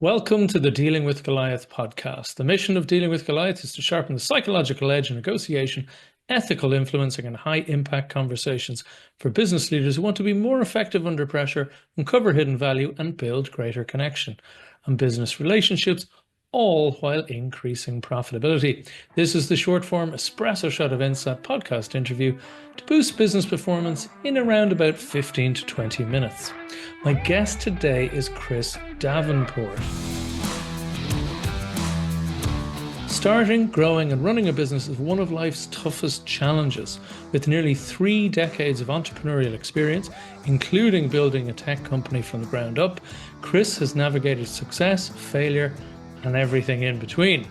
Welcome to the Dealing with Goliath podcast. The mission of Dealing with Goliath is to sharpen the psychological edge in negotiation, ethical influencing, and high impact conversations for business leaders who want to be more effective under pressure, uncover hidden value, and build greater connection and business relationships, all while increasing profitability. This is the short form espresso shot of insight podcast interview to boost business performance in around about 15 to 20 minutes. My guest today is Chris Davenport. Starting, growing, and running a business is one of life's toughest challenges. With nearly 3 decades of entrepreneurial experience, including building a tech company from the ground up, Chris has navigated success, failure, and everything in between.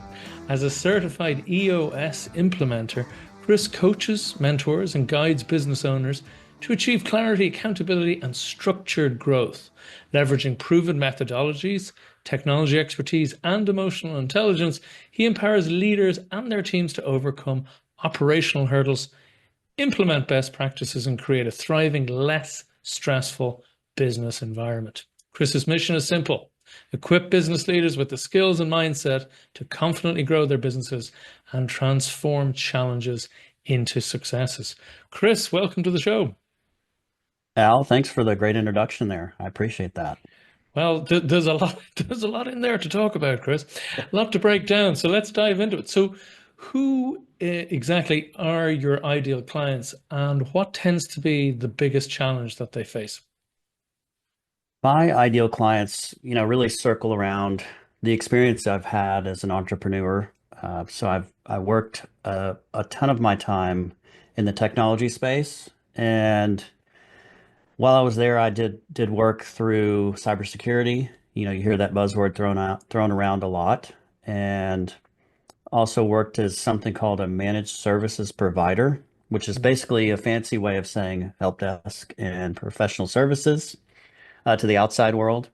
As a certified EOS implementer, Chris coaches, mentors, and guides business owners to achieve clarity, accountability, and structured growth. Leveraging proven methodologies, technology expertise, and emotional intelligence, he empowers leaders and their teams to overcome operational hurdles, implement best practices, and create a thriving, less stressful business environment. Chris's mission is simple: equip business leaders with the skills and mindset to confidently grow their businesses and transform challenges into successes. Chris, welcome to the show. Al, thanks for the great introduction there. I appreciate that. Well, there's a lot, there's a lot in there to talk about, Chris. A lot to break down. So let's dive into it. So, who exactly are your ideal clients, and what tends to be the biggest challenge that they face? My ideal clients, really circle around the experience I've had as an entrepreneur. So I worked a ton of my time in the technology space, and while I was there, I did work through cybersecurity. You hear that buzzword thrown around a lot, and also worked as something called a managed services provider, which is basically a fancy way of saying help desk and professional services to the outside world.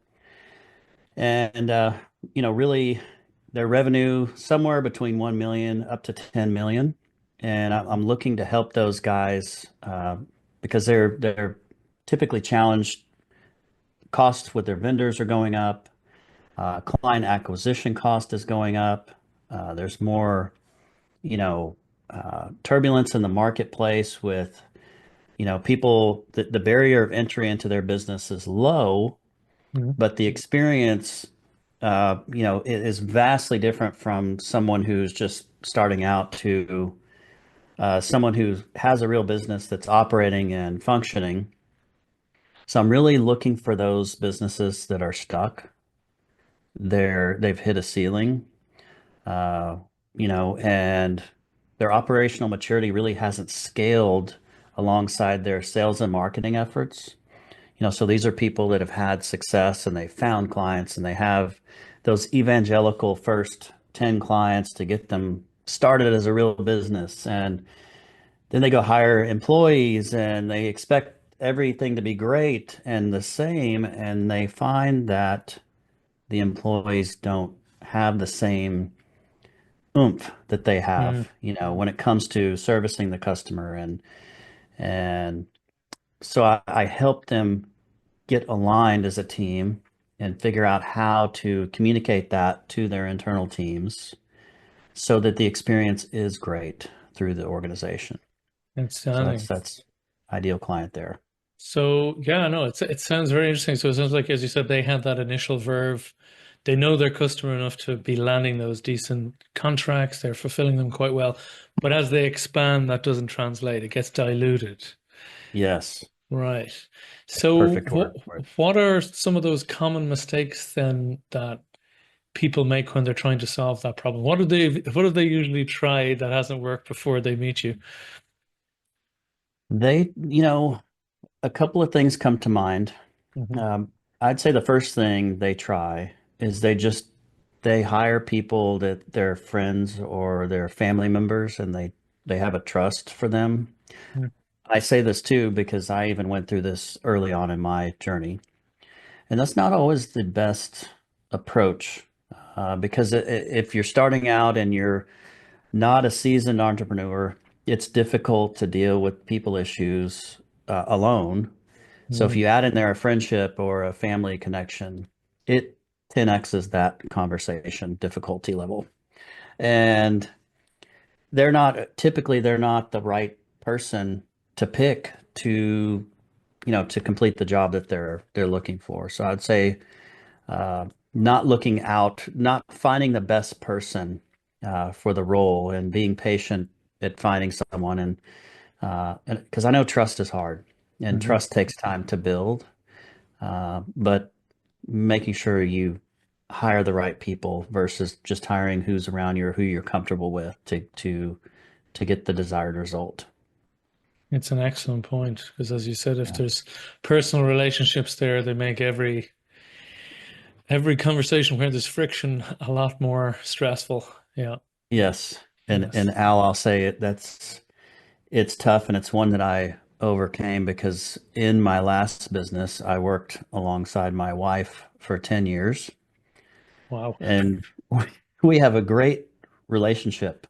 And really their revenue somewhere between 1 million up to 10 million. And I'm looking to help those guys because they're typically challenged. Costs with their vendors are going up. Client acquisition cost is going up. There's more, turbulence in the marketplace with, people, the barrier of entry into their business is low, Mhm. but the experience, is vastly different from someone who's just starting out to someone who has a real business that's operating and functioning. So I'm really looking for those businesses that are stuck. They've hit a ceiling, uh, and their operational maturity really hasn't scaled alongside their sales and marketing efforts. So these are people that have had success and they found clients and they have those evangelical first 10 clients to get them started as a real business. And then they go hire employees and they expect everything to be great and the same. And they find that the employees don't have the same oomph that they Mm. have, when it comes to servicing the customer. And so I help them get aligned as a team and figure out how to communicate that to their internal teams so that the experience is great through the organization. So that's Outstanding. that's ideal client there. So yeah, no, it sounds very interesting. So it sounds like, as you said, they had that initial verve. They know their customer enough to be landing those decent contracts. They're fulfilling them quite well. But as they expand, that doesn't translate. It gets diluted. Yes, Right. So perfect word for it. what are some of those common mistakes then that people make when they're trying to solve that problem? What do they usually try that hasn't worked before they meet you? They, a couple of things come to mind. Hmm. Um, I'd say the first thing they try is they hire people that they're friends or their family members and they have a trust for them. I say this too because I even went through this early on in my journey. And that's not always the best approach because if you're starting out and you're not a seasoned entrepreneur, it's difficult to deal with people issues alone. So if Hmm. you add in there a friendship or a family connection, it 10x's that conversation difficulty level. And they're not the right person to pick to, to complete the job that they're looking for. So I'd say not looking out, not finding the best person for the role, and being patient at finding someone. And because I know trust is hard, and Mhm. trust takes time to build, but making sure you hire the right people versus just hiring who's around you or who you're comfortable with to get the desired result. It's an excellent point because, as you said, if Yeah. there's personal relationships there, they make every conversation where there's friction a lot more stressful. Yeah. Yes. And Yes. Al, I'll say it's tough, and it's one that I overcame because in my last business, I worked alongside my wife for 10 years, Wow. and we have a great relationship.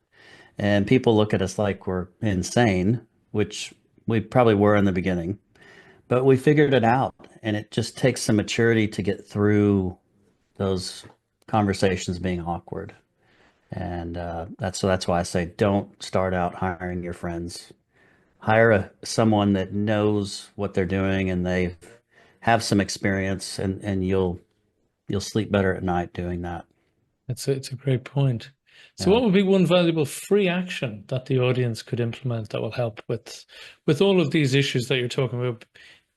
And people look at us like we're insane, which we probably were in the beginning, but we figured it out. And it just takes some maturity to get through those conversations being awkward. And that's why I say don't start out hiring your friends. Hire someone that knows what they're doing and they have some experience, and you'll sleep better at night doing that. It's a great point. So, Yeah. what would be one valuable free action that the audience could implement that will help with all of these issues that you're talking about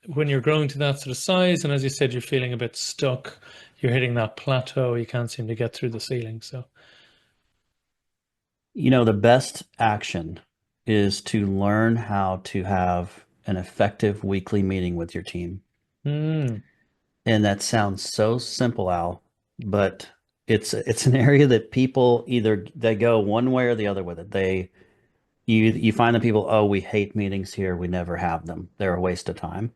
when you're growing to that sort of size, and as you said, you're feeling a bit stuck, you're hitting that plateau, you can't seem to get through the ceiling. So, The best action is to learn how to have an effective weekly meeting with your team. mm, And that sounds so simple, Al, but it's an area that people either they go one way or the other with it. You find the people, oh, we hate meetings here, we never have them. They're a waste of time.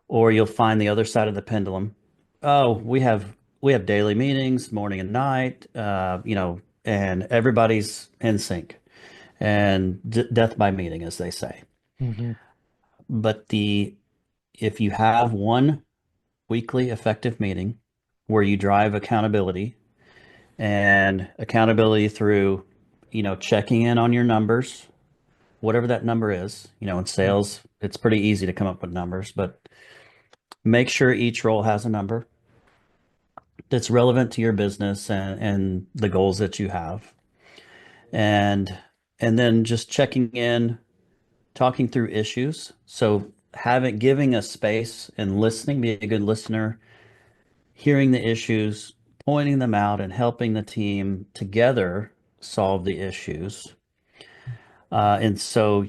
Or you'll find the other side of the pendulum. Oh, we have daily meetings, morning and night, and everybody's in sync and death by meeting, as they say. hmm But the if you have one weekly effective meeting where you drive accountability, and accountability through, checking in on your numbers, whatever that number is. In yeah, sales, it's pretty easy to come up with numbers, but make sure each role has a number that's relevant to your business and the goals that you have. And and then just checking in, talking through issues. So giving a space and listening, be a good listener, hearing the issues, pointing them out, and helping the team together solve the issues. And so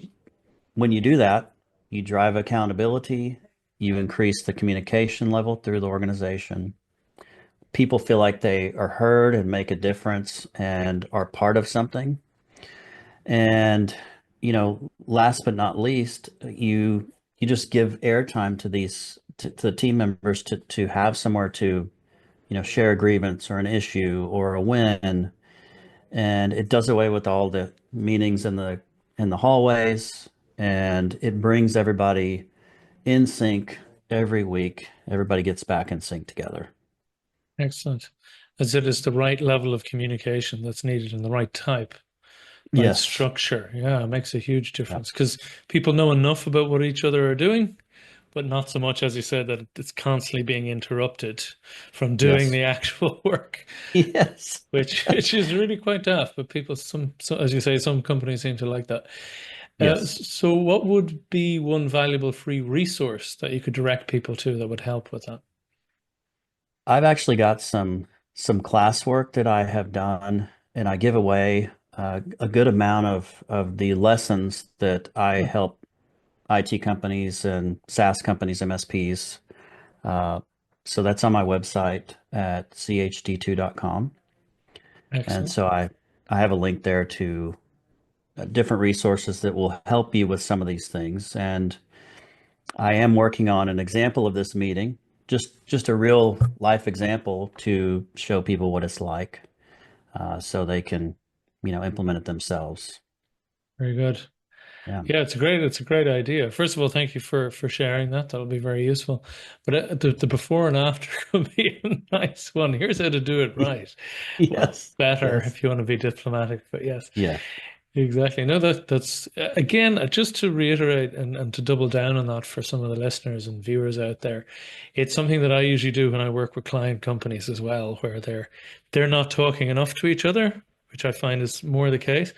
when you do that, you drive accountability, you increase the communication level through the organization. People feel like they are heard and make a difference and are part of something. And, last but not least, you just give airtime to to the team members to have somewhere to, share a grievance or an issue or a win. And it does away with all the meetings in the hallways, and it brings everybody in sync every week. Everybody gets back in sync together. excellent. As it is the right level of communication that's needed and the right type, right Yes. structure. Yeah, it makes a huge Yeah. difference because people know enough about what each other are doing, but not so much, as you said, that it's constantly being interrupted from doing Yes. the actual work, Yes. which is really quite tough. But people, as you say, some companies seem to like that. Yes. So, what would be one valuable free resource that you could direct people to that would help with that? I've actually got some classwork that I have done, and I give away a good amount of the lessons that I Hmm, help IT companies and SaaS companies, MSPs. Uh, so that's on my website at chd2.com. And excellent. so I have a link there to different resources that will help you with some of these things. And I am working on an example of this meeting, just a real life example to show people what it's like, so they can, implement it themselves. Very good. Yeah. Yeah, it's a great idea. First of all, thank you for sharing that. That'll be very useful. But the before and after could be a nice one. Here's how to do it right. Well, Yes. better Yes. if you want to be diplomatic, but yes. Yeah. Exactly. No, that's again, just to reiterate and to double down on that for some of the listeners and viewers out there. It's something that I usually do when I work with client companies as well, where they're not talking enough to each other, which I find is more the case.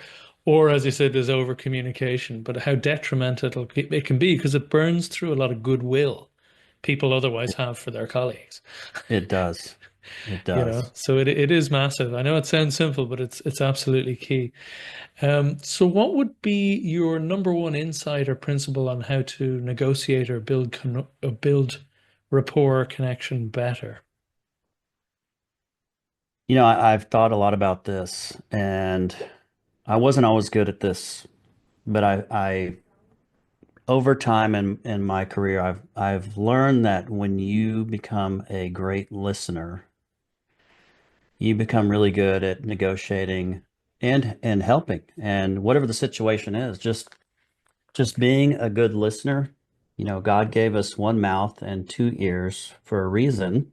Or as you said, there's over communication, but how detrimental it can be because it burns through a lot of goodwill people otherwise It, have for their colleagues. it does. It You know, does. so it is massive. I know it sounds simple, but it's absolutely key. So what would be your number one insight or principle on how to negotiate or build rapport or connection better? I've thought a lot about this, and I wasn't always good at this, but I over time in my career, I've learned that when you become a great listener, you become really good at negotiating and helping. And whatever the situation is, just being a good listener. God gave us one mouth and two ears for a reason.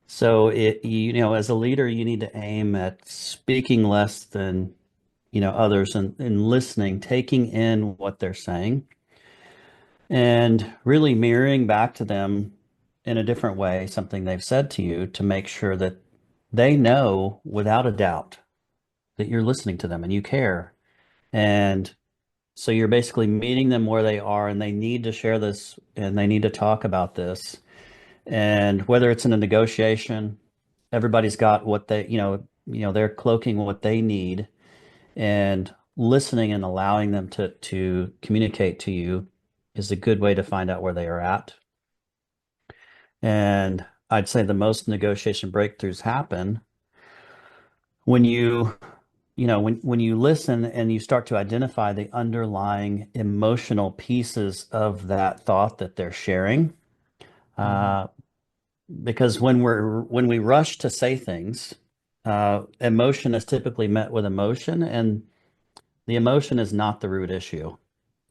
So as a leader, you need to aim at speaking less than, others and listening, taking in what they're saying and really mirroring back to them in a different way something they've said to you to make sure that they know without a doubt that you're listening to them and you care. And so you're basically meeting them where they are and they need to share this and they need to talk about this. And whether it's in a negotiation, everybody's got what they're cloaking what they need and listening and allowing them to communicate to you is a good way to find out where they are at. And I'd say the most negotiation breakthroughs happen when when you listen and you start to identify the underlying emotional pieces of that thought that they're sharing. Mhm. Uh, because when we rush to say things, emotion is typically met with emotion, and the emotion is not the root issue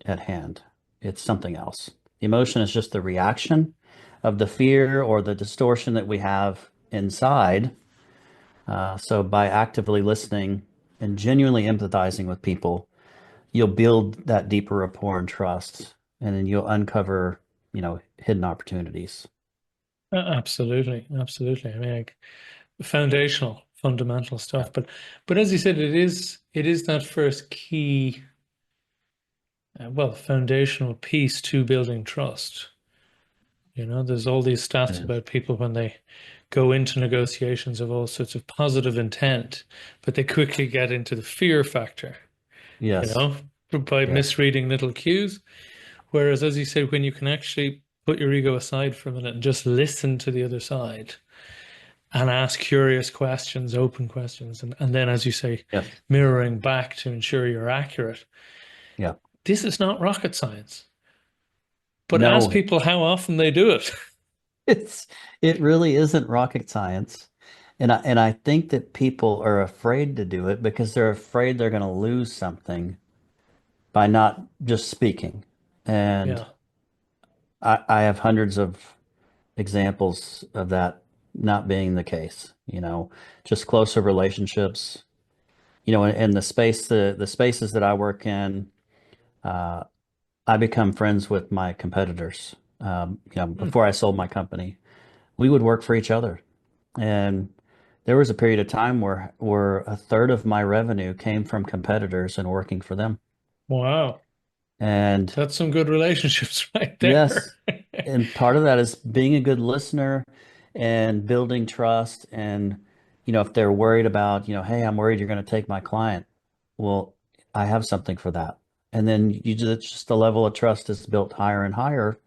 at hand. It's something else. The emotion is just the reaction of the fear or the distortion that we have inside. So by actively listening and genuinely empathizing with people, you'll build that deeper rapport and trust, and then you'll uncover, hidden opportunities. Absolutely, absolutely. I mean, like, foundational, fundamental Yeah. stuff. But as you said, it is that first key, well, foundational piece to building trust. You know, there's all these It stats is. about people when they go into negotiations of all sorts of positive intent, but they quickly get into the fear factor, you Yes. know, by Yes. misreading little cues. Whereas, as you said, when you can actually put your ego aside for a minute and just listen to the other side and ask curious questions, open questions, and then, as you say, Yes. mirroring back to ensure you're accurate. Yeah. This is not rocket science, but ask No, people how often they do it. it's it really isn't rocket science. And I think that people are afraid to do it because they're afraid they're going to lose something by not just speaking. And Yeah. I have hundreds of examples of that not being the case, just closer relationships, in the spaces that I work in, uh, I become friends with my competitors. Hmm. Before I sold my company, we would work for each other. And there was a period of time where a third of my revenue came from competitors and working for them. Wow. And That's some good relationships right there. yes, and part of that is being a good listener and building trust. And, if they're worried about, hey, I'm worried you're going to take my client. Well, I have something for that. And then just the level of trust is built higher and higher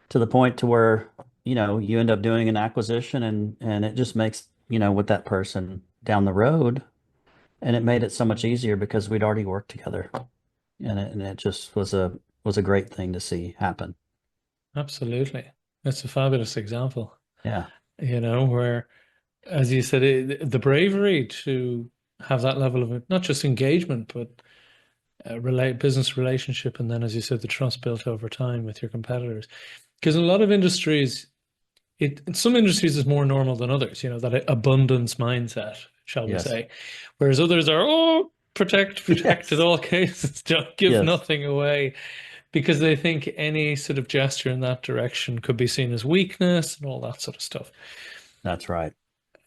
to the point to where, you end up doing an acquisition and it just makes, with that person down the road. And it made it so much easier because we'd already worked together. And it just was a great thing to see happen. Absolutely. That's a fabulous example, Yeah. where, as you said, the bravery to have that level of not just engagement, but business relationship, and then, as you said, the trust built over time with your competitors. Because in a lot of industries, in some industries is more normal than others, that abundance mindset, shall we Yes. say. Whereas others are, oh, protect at Yes. all cases, don't give Yes. nothing away, because they think any sort of gesture in that direction could be seen as weakness and all that sort of stuff. That's right.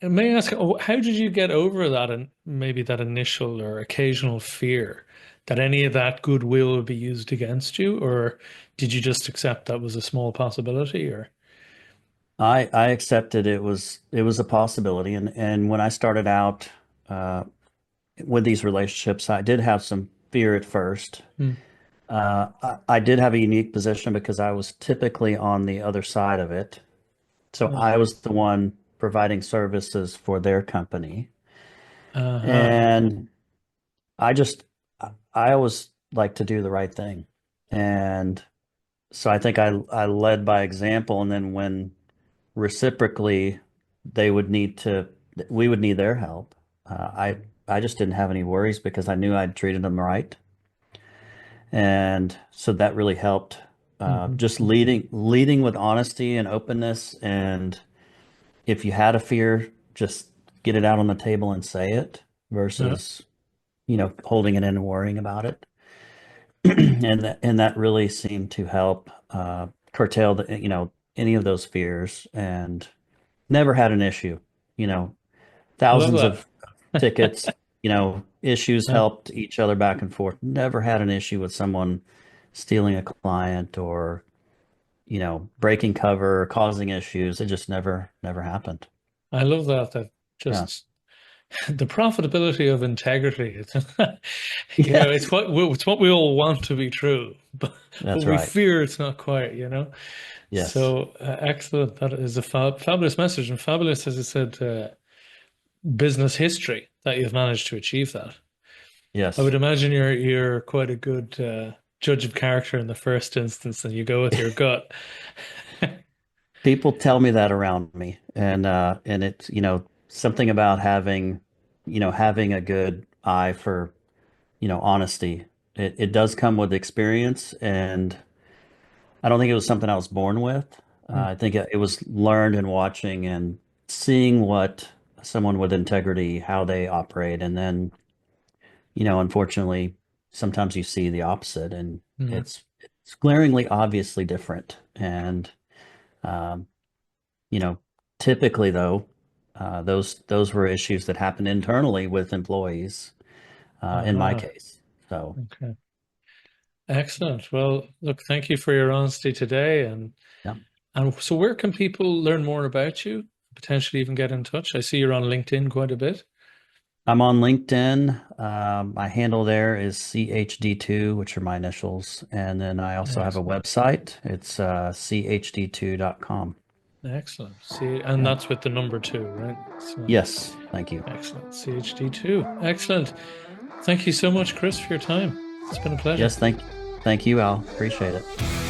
And may I ask, how did you get over that and maybe that initial or occasional fear that any of that goodwill would be used against you, or did you just accept that was a small possibility, or? I accepted it was a possibility, and when I started out uh, with these relationships, I did have some fear at first. Hmm. I did have a unique position because I was typically on the other side of it. So I Okay. was the one providing services for their company. Uh-huh. And I just, I always like to do the right thing. And so I think I led by example. And then when reciprocally they would need to, we would need their help, I just didn't have any worries because I knew I'd treated them right. And so that really helped, Hmm. just leading with honesty and openness. And if you had a fear, just get it out on the table and say it Yeah. versus, holding it in and worrying about it. And that really seemed to help curtail any of those fears, and never had an issue. You know, I love thousands of that. tickets, issues Yeah. helped each other back and forth. Never had an issue with someone stealing a client or, breaking cover, causing issues. It just never happened. I love that. That Yeah. just the profitability of integrity. It's, Yes. it's what we all want to be true, but That's we right. fear it's not quite. Yes. So excellent. That is a fabulous message and fabulous, as I said, business history that you've managed to achieve that. I would Yes. imagine you're quite a good judge of character in the first instance, and you go with your gut. People tell me that around me, and it's, something about having a good eye for, honesty. It does come with experience, and I don't think it was something I was born with. I think it was learned in watching and seeing what someone with integrity, how they operate, and then, unfortunately, sometimes you see the opposite, and Mhm. it's glaringly obviously different. And um, You know, typically though, those were issues that happened internally with employees, in my Uh-huh. case. So Okay. Excellent. Well, look, thank you for your honesty today. yeah, And so where can people learn more about you, potentially even get in touch? I see you're on LinkedIn quite a bit. I'm on LinkedIn. My handle there is CHD2, which are my initials, and then I also have a Excellent. website. It's chd2.com. Excellent. See, and Yeah. that's with the number two, right? So Yes, thank you. excellent. CHD2. Excellent. Thank you so much, Chris, for your time. It's been a pleasure. Yes, thank you, Al. Appreciate it.